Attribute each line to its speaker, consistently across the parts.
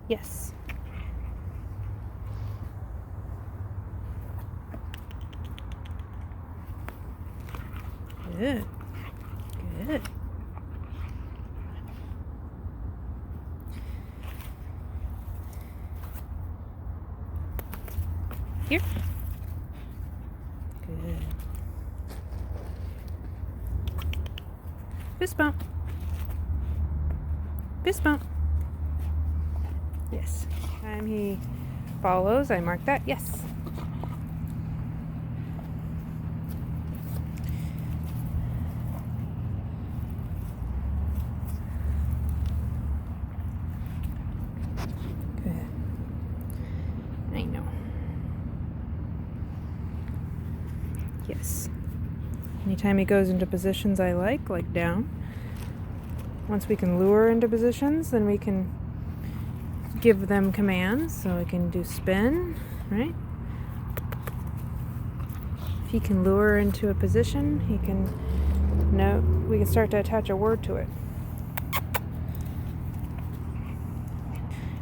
Speaker 1: Yes. Good. Good. Here. Good. Fist bump. Fist bump. Yes. Time he follows, I mark that. Yes. Good. I know. Yes. Anytime he goes into positions I like down. Once we can lure into positions, then we can give them commands. So we can do spin, right? If he can lure into a position, he can know, we can start to attach a word to it.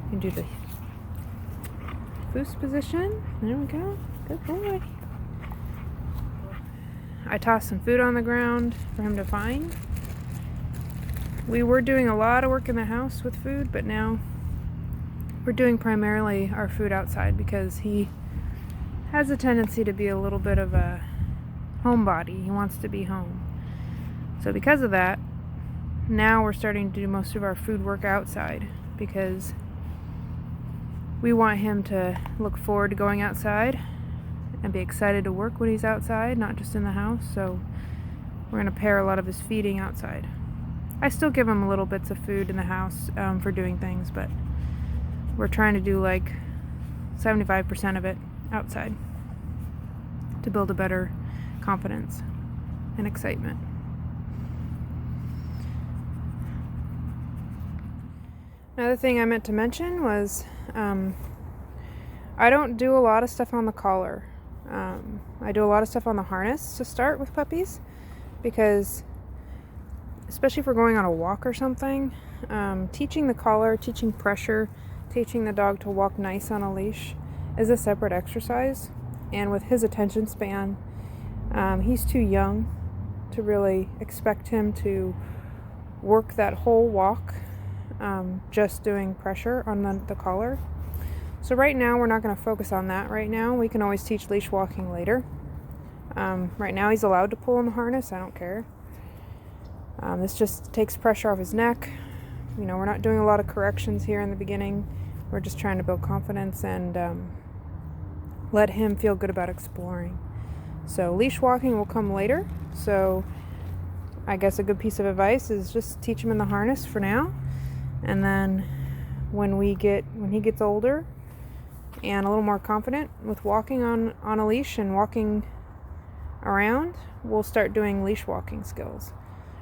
Speaker 1: You can do the foos position. There we go. Good boy. I tossed some food on the ground for him to find. We were doing a lot of work in the house with food, but now we're doing primarily our food outside because he has a tendency to be a little bit of a homebody. He wants to be home. So because of that, now we're starting to do most of our food work outside because we want him to look forward to going outside and be excited to work when he's outside, not just in the house. So we're going to pair a lot of his feeding outside. I still give him little bits of food in the house for doing things, but we're trying to do like 75% of it outside to build a better confidence and excitement. Another thing I meant to mention was I don't do a lot of stuff on the collar. I do a lot of stuff on the harness to start with puppies because especially if we're going on a walk or something, teaching the collar, teaching pressure, teaching the dog to walk nice on a leash is a separate exercise. And with his attention span, he's too young to really expect him to work that whole walk just doing pressure on the collar. So right now we're not going to focus on that right now. We can always teach leash walking later. Right now he's allowed to pull in the harness. I don't care. This just takes pressure off his neck. You know, we're not doing a lot of corrections here in the beginning. We're just trying to build confidence and let him feel good about exploring. So leash walking will come later. So I guess a good piece of advice is just teach him in the harness for now. And then when he gets older and a little more confident with walking on a leash and walking around, we'll start doing leash walking skills.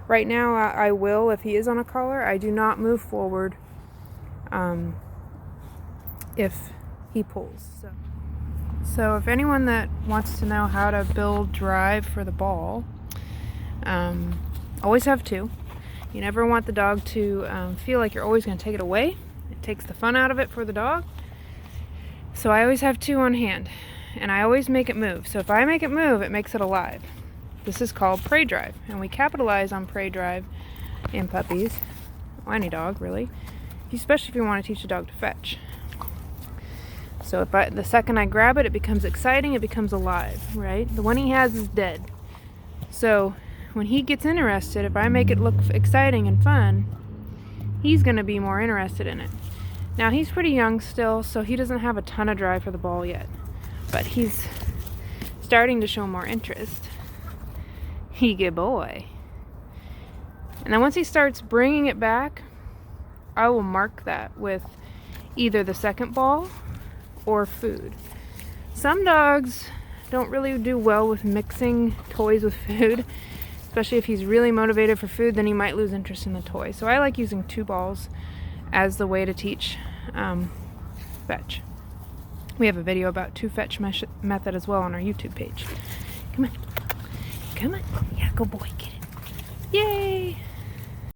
Speaker 1: Right now, I will, if he is on a collar, I do not move forward if he pulls. So if anyone that wants to know how to build drive for the ball, always have two. You never want the dog to feel like you're always going to take it away. It takes the fun out of it for the dog. So I always have two on hand, and I always make it move. So if I make it move, it makes it alive. This is called prey drive, and we capitalize on prey drive in puppies, or any dog really, especially if you want to teach a dog to fetch. So the second I grab it, it becomes exciting, it becomes alive, right? The one he has is dead. So when he gets interested, if I make it look exciting and fun, he's going to be more interested in it. Now he's pretty young still, so he doesn't have a ton of drive for the ball yet, but he's starting to show more interest. He good boy. And then once he starts bringing it back, I will mark that with either the second ball or food. Some dogs don't really do well with mixing toys with food, especially if he's really motivated for food, then he might lose interest in the toy. So I like using two balls as the way to teach fetch. We have a video about two fetch method as well on our YouTube page. Come on. Come on. Yeah, go boy, get it. Yay!